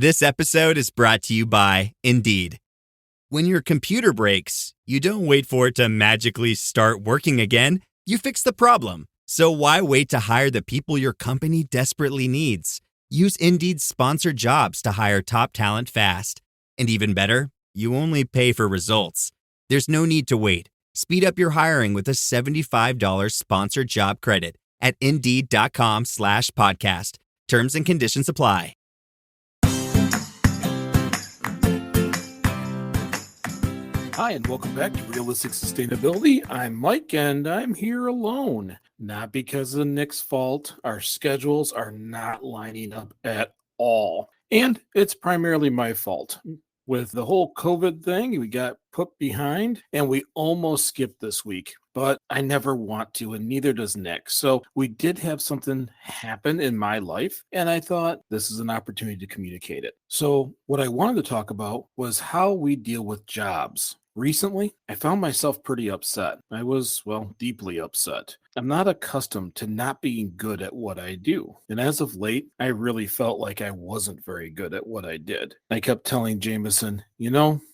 This episode is brought to you by Indeed. When your computer breaks, you don't wait for it to magically start working again. You fix the problem. So why wait to hire the people your company desperately needs? Use Indeed's sponsored jobs to hire top talent fast. And even better, you only pay for results. There's no need to wait. Speed up your hiring with a $75 sponsored job credit at Indeed.com/podcast. Terms and conditions apply. Hi, and welcome back to Realistic Sustainability. I'm Mike, and I'm here alone. Not because of Nick's fault. Our schedules are not lining up at all. And it's primarily my fault. With the whole COVID thing, we got put behind, and we almost skipped this week. But I never want to, and neither does Nick. So we did have something happen in my life, and I thought this is an opportunity to communicate it. So what I wanted to talk about was how we deal with jobs. Recently, I found myself pretty upset. I was, deeply upset. I'm not accustomed to not being good at what I do. And as of late, I really felt like I wasn't very good at what I did. I kept telling Jameson,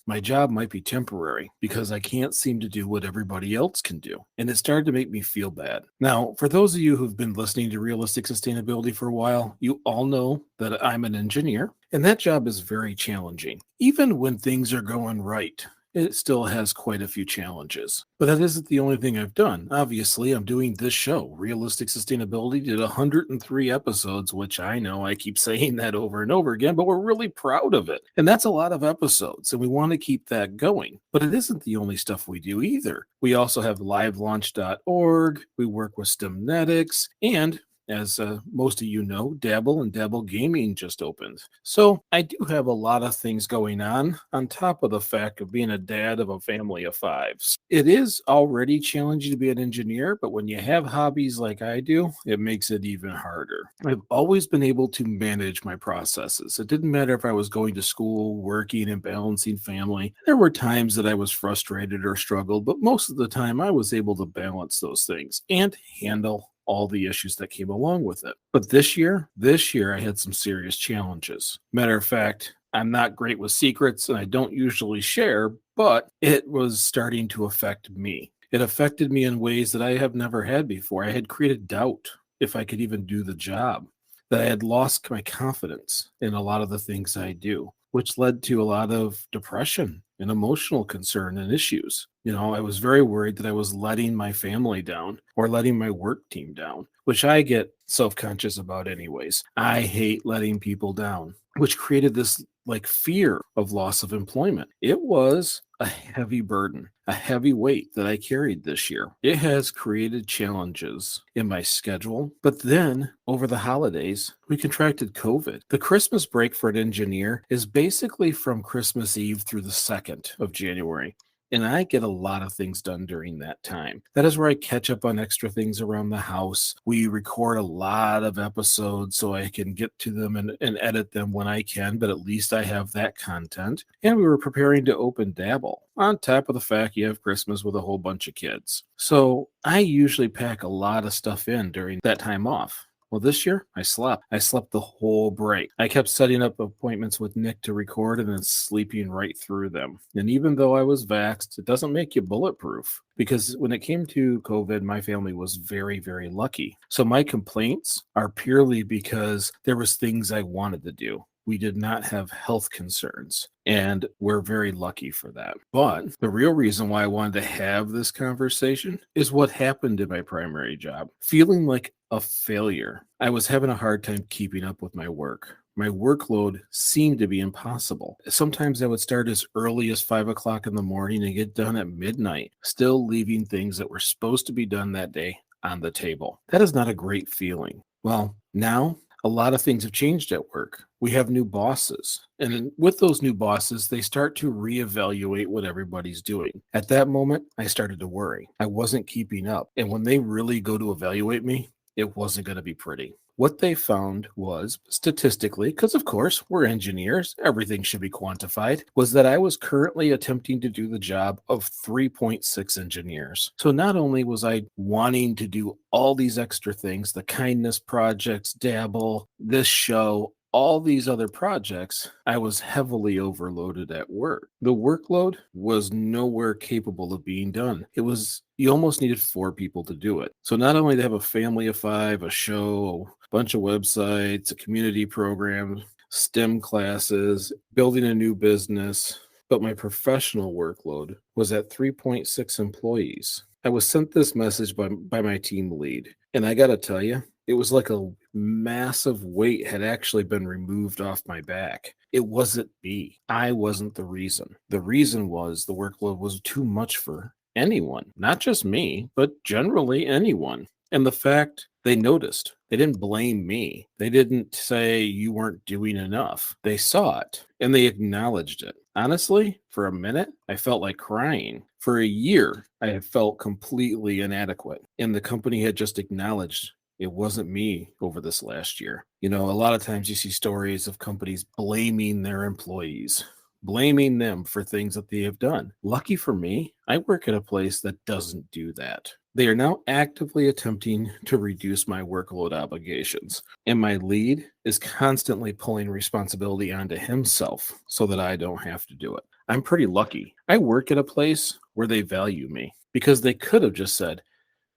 my job might be temporary because I can't seem to do what everybody else can do. And it started to make me feel bad. Now, for those of you who've been listening to Realistic Sustainability for a while, you all know that I'm an engineer, and that job is very challenging. Even when things are going right, it still has quite a few challenges. But that isn't the only thing I've done. Obviously, I'm doing this show. Realistic Sustainability did 103 episodes, which I know I keep saying that over and over again, but we're really proud of it. And that's a lot of episodes, and we want to keep that going. But it isn't the only stuff we do either. We also have livelaunch.org, we work with Stemnetics, and as most of you know, Dabble and Dabble Gaming just opened. So I do have a lot of things going on top of the fact of being a dad of a family of 5. It is already challenging to be an engineer, but when you have hobbies like I do, it makes it even harder. I've always been able to manage my processes. It didn't matter if I was going to school, working, and balancing family. There were times that I was frustrated or struggled, but most of the time I was able to balance those things and handle all the issues that came along with it. But this year I had some serious challenges. Matter of fact, I'm not great with secrets and I don't usually share, but it was starting to affect me. It affected me in ways that I have never had before. I had created doubt if I could even do the job, that I had lost my confidence in a lot of the things I do, which led to a lot of depression and emotional concern and issues. I was very worried that I was letting my family down or letting my work team down, which I get self-conscious about anyways. I hate letting people down, which created this fear of loss of employment. It was a heavy burden, a heavy weight that I carried this year. It has created challenges in my schedule, but then over the holidays, we contracted COVID. The Christmas break for an engineer is basically from Christmas Eve through the 2nd of January. And I get a lot of things done during that time. That is where I catch up on extra things around the house. We record a lot of episodes so I can get to them and edit them when I can, but at least I have that content. And we were preparing to open Dabble, on top of the fact you have Christmas with a whole bunch of kids. So I usually pack a lot of stuff in during that time off. Well, this year, I slept. I slept the whole break. I kept setting up appointments with Nick to record and then sleeping right through them. And even though I was vaxxed, it doesn't make you bulletproof. Because when it came to COVID, my family was very, very lucky. So my complaints are purely because there was things I wanted to do. We did not have health concerns, and we're very lucky for that. But the real reason why I wanted to have this conversation is what happened in my primary job. Feeling like a failure. I was having a hard time keeping up with my work. My workload seemed to be impossible. Sometimes I would start as early as 5 o'clock in the morning and get done at midnight, still leaving things that were supposed to be done that day on the table. That is not a great feeling. Well, now a lot of things have changed at work. We have new bosses. And with those new bosses, they start to reevaluate what everybody's doing. At that moment, I started to worry. I wasn't keeping up. And when they really go to evaluate me, it wasn't going to be pretty. What they found was, statistically, because of course we're engineers, everything should be quantified, was that I was currently attempting to do the job of 3.6 engineers. So not only was I wanting to do all these extra things, the kindness projects, Dabble, this show, all these other projects, I was heavily overloaded at work. The workload was nowhere capable of being done. You almost needed 4 people to do it. So not only to have a family of 5, a show, a bunch of websites, a community program, STEM classes, building a new business, but my professional workload was at 3.6 employees. I was sent this message by my team lead, and I got to tell you, it was like a massive weight had actually been removed off my back. It wasn't me. I wasn't the reason. The reason was the workload was too much for anyone, not just me, but generally anyone. And the fact they noticed, they didn't blame me. They didn't say you weren't doing enough. They saw it and they acknowledged it. Honestly, for a minute, I felt like crying. For a year, I had felt completely inadequate. And the company had just acknowledged it wasn't me over this last year. A lot of times you see stories of companies blaming their employees, blaming them for things that they have done. Lucky for me, I work at a place that doesn't do that. They are now actively attempting to reduce my workload obligations, and my lead is constantly pulling responsibility onto himself so that I don't have to do it. I'm pretty lucky. I work at a place where they value me because they could have just said,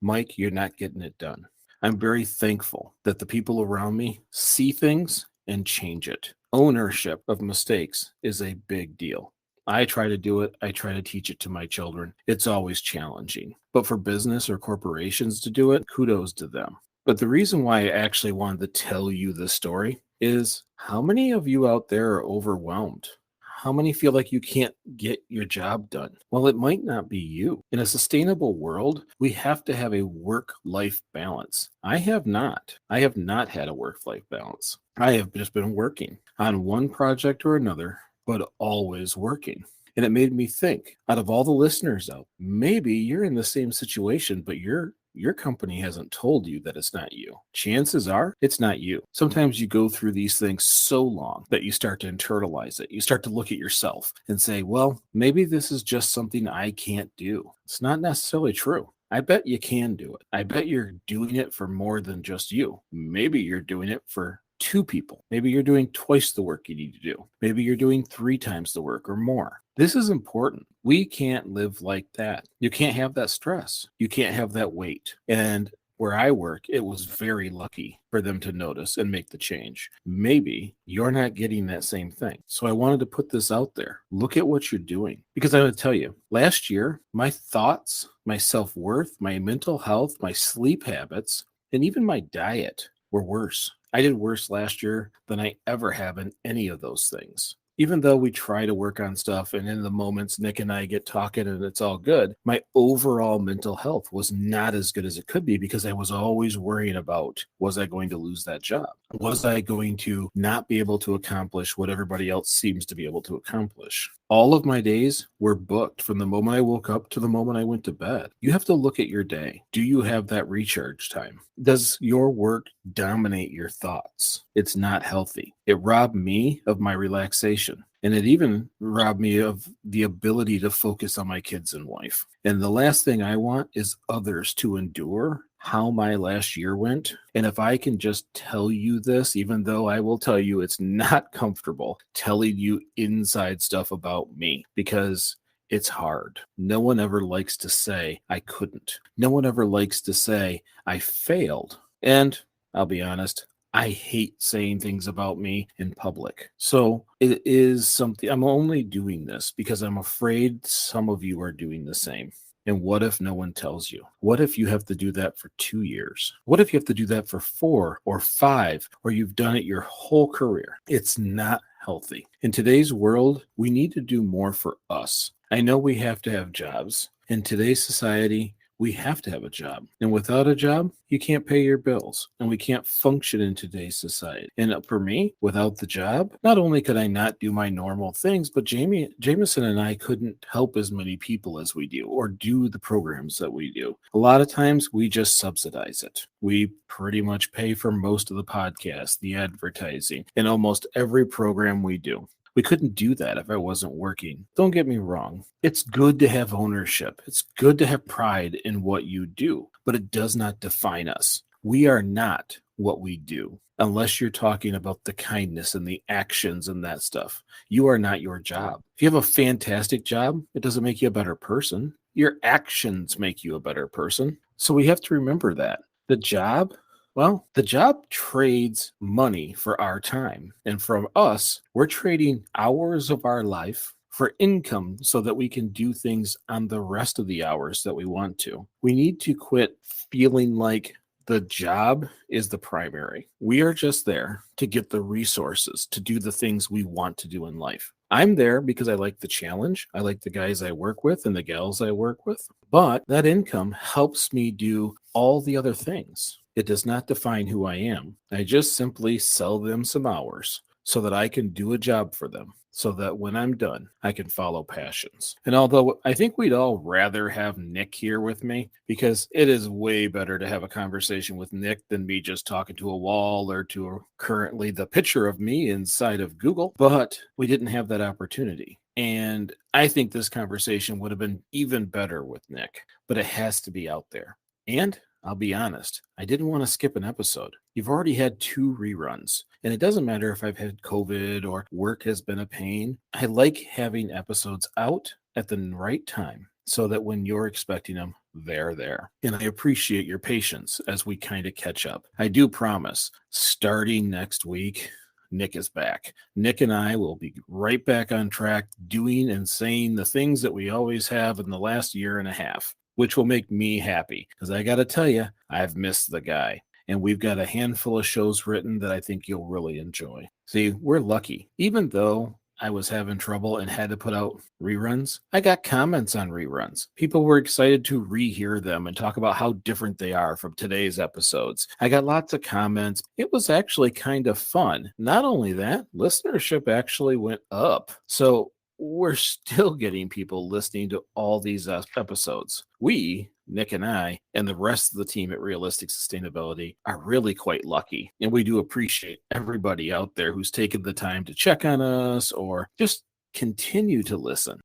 Mike, you're not getting it done. I'm very thankful that the people around me see things and change it. Ownership of mistakes is a big deal. I try to do it. I try to teach it to my children. It's always challenging. But for business or corporations to do it, kudos to them. But the reason why I actually wanted to tell you this story is how many of you out there are overwhelmed? How many feel like you can't get your job done? Well, it might not be you. In a sustainable world, we have to have a work-life balance. I have not. I have not had a work-life balance. I have just been working on one project or another, but always working. And it made me think, out of all the listeners out, maybe you're in the same situation, but your company hasn't told you that it's not you. Chances are it's not you. Sometimes you go through these things so long that you start to internalize it. You start to look at yourself and say, well, maybe this is just something I can't do. It's not necessarily true. I bet you can do it. I bet you're doing it for more than just you. Maybe you're doing it for 2 people. Maybe you're doing twice the work you need to do. Maybe you're doing 3 times the work or more. This is important. We can't live like that. You can't have that stress. You can't have that weight. And where I work, it was very lucky for them to notice and make the change. Maybe you're not getting that same thing. So I wanted to put this out there. Look at what you're doing. Because I'm going to tell you, last year, my thoughts, my self-worth, my mental health, my sleep habits, and even my diet were worse. I did worse last year than I ever have in any of those things. Even though we try to work on stuff and in the moments Nick and I get talking and it's all good, my overall mental health was not as good as it could be because I was always worrying about, was I going to lose that job? Was I going to not be able to accomplish what everybody else seems to be able to accomplish? All of my days were booked from the moment I woke up to the moment I went to bed. You have to look at your day. Do you have that recharge time? Does your work dominate your thoughts? It's not healthy. It robbed me of my relaxation. And it even robbed me of the ability to focus on my kids and wife. And the last thing I want is others to endure how my last year went. And if I can just tell you this, even though I will tell you it's not comfortable telling you inside stuff about me, because it's hard. No one ever likes to say, I couldn't. No one ever likes to say, I failed. And I'll be honest, I hate saying things about me in public. So it is something, I'm only doing this because I'm afraid some of you are doing the same. And what if no one tells you? What if you have to do that for 2 years? What if you have to do that for 4 or 5, or you've done it your whole career? It's not healthy. In today's world, we need to do more for us. I know we have to have jobs. In today's society, we have to have a job. And without a job, you can't pay your bills. And we can't function in today's society. And for me, without the job, not only could I not do my normal things, but Jameson and I couldn't help as many people as we do or do the programs that we do. A lot of times we just subsidize it. We pretty much pay for most of the podcasts, the advertising, and almost every program we do. We couldn't do that if I wasn't working. Don't get me wrong. It's good to have ownership. It's good to have pride in what you do, but it does not define us. We are not what we do. unless you're talking about the kindness and the actions and that stuff. You are not your job. If you have a fantastic job, it doesn't make you a better person. Your actions make you a better person. So we have to remember that. The job, well, the job trades money for our time. And from us, we're trading hours of our life for income so that we can do things on the rest of the hours that we want to. We need to quit feeling like the job is the primary. We are just there to get the resources to do the things we want to do in life. I'm there because I like the challenge. I like the guys I work with and the gals I work with. But that income helps me do all the other things. It does not define who I am. I just simply sell them some hours so that I can do a job for them, so that when I'm done, I can follow passions. And although I think we'd all rather have Nick here with me, because it is way better to have a conversation with Nick than me just talking to a wall or to currently the picture of me inside of Google, but we didn't have that opportunity. And I think this conversation would have been even better with Nick, but it has to be out there. And I'll be honest, I didn't want to skip an episode. You've already had 2 reruns, and it doesn't matter if I've had COVID or work has been a pain. I like having episodes out at the right time so that when you're expecting them, they're there. And I appreciate your patience as we kind of catch up. I do promise, starting next week, Nick is back. Nick and I will be right back on track doing and saying the things that we always have in the last year and a half, which will make me happy because I got to tell you, I've missed the guy. And we've got a handful of shows written that I think you'll really enjoy. See, we're lucky. Even though I was having trouble and had to put out reruns, I got comments on reruns. People were excited to rehear them and talk about how different they are from today's episodes. I got lots of comments. It was actually kind of fun. Not only that, listenership actually went up. So we're still getting people listening to all these episodes. We, Nick and I, and the rest of the team at Realistic Sustainability are really quite lucky. And we do appreciate everybody out there who's taken the time to check on us or just continue to listen.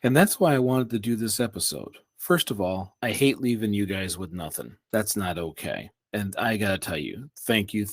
And that's why I wanted to do this episode. First of all, I hate leaving you guys with nothing. That's not okay. And I got to tell you, thank you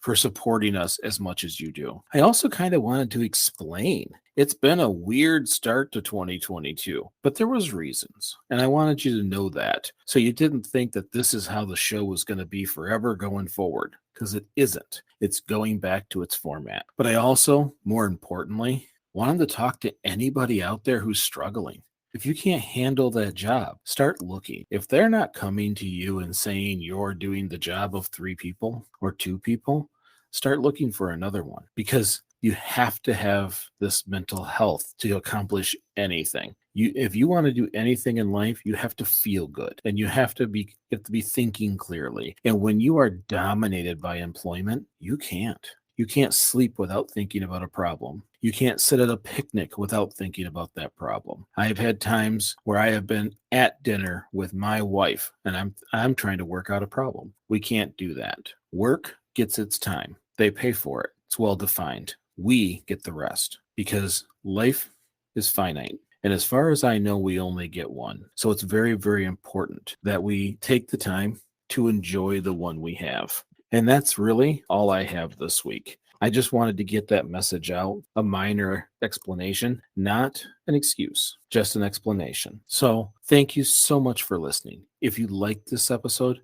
for supporting us as much as you do. I also kind of wanted to explain. It's been a weird start to 2022, but there was reasons. And I wanted you to know that. So you didn't think that this is how the show was going to be forever going forward, because it isn't. It's going back to its format. But I also, more importantly, wanted to talk to anybody out there who's struggling. If you can't handle that job, start looking. If they're not coming to you and saying you're doing the job of 3 people or 2 people, start looking for another one, because you have to have this mental health to accomplish anything. If you want to do anything in life, you have to feel good, and you have to be thinking clearly. And when you are dominated by employment, you can't. You can't sleep without thinking about a problem. You can't sit at a picnic without thinking about that problem. I've had times where I have been at dinner with my wife and I'm trying to work out a problem. We can't do that. Work gets its time. They pay for it. It's well defined. We get the rest because life is finite. And as far as I know, we only get one. So it's very, very important that we take the time to enjoy the one we have. And that's really all I have this week. I just wanted to get that message out, a minor explanation, not an excuse, just an explanation. So thank you so much for listening. If you like this episode,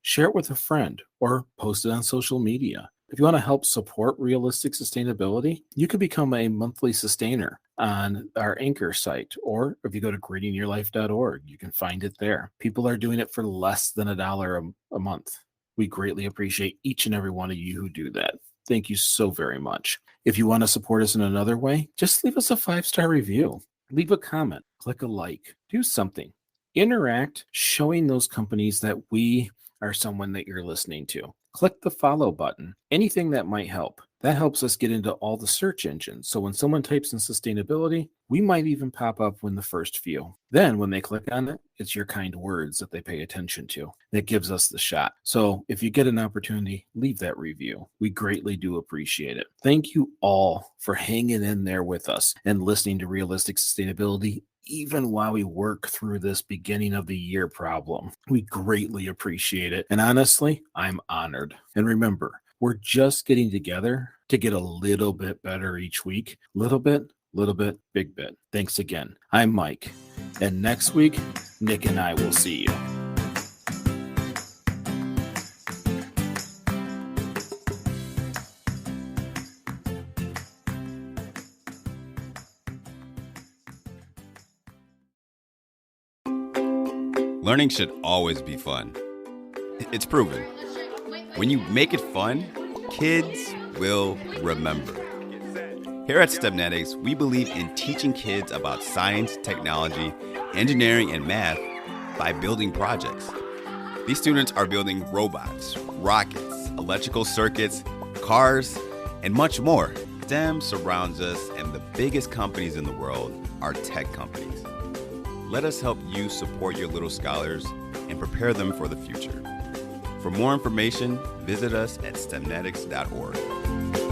share it with a friend or post it on social media. If you want to help support Realistic Sustainability, you can become a monthly sustainer on our Anchor site, or if you go to greeningyourlife.org, you can find it there. People are doing it for less than $1 a month. We greatly appreciate each and every one of you who do that. Thank you so very much. If you want to support us in another way, just leave us a 5-star review. Leave a comment, click a like, do something. Interact, showing those companies that we are someone that you're listening to. Click the follow button. Anything that might help. That helps us get into all the search engines. So when someone types in sustainability, we might even pop up in the first few. Then when they click on it, it's your kind words that they pay attention to. That gives us the shot. So if you get an opportunity, leave that review. We greatly do appreciate it. Thank you all for hanging in there with us and listening to Realistic Sustainability, even while we work through this beginning of the year problem. We greatly appreciate it. And honestly, I'm honored. And remember, we're just getting together to get a little bit better each week. Little bit, big bit. Thanks again. I'm Mike. And next week, Nick and I will see you. Learning should always be fun. It's proven. When you make it fun, kids will remember. Here at STEMnetics, we believe in teaching kids about science, technology, engineering, and math by building projects. These students are building robots, rockets, electrical circuits, cars, and much more. STEM surrounds us, and the biggest companies in the world are tech companies. Let us help you support your little scholars and prepare them for the future. For more information, visit us at stemnetics.org.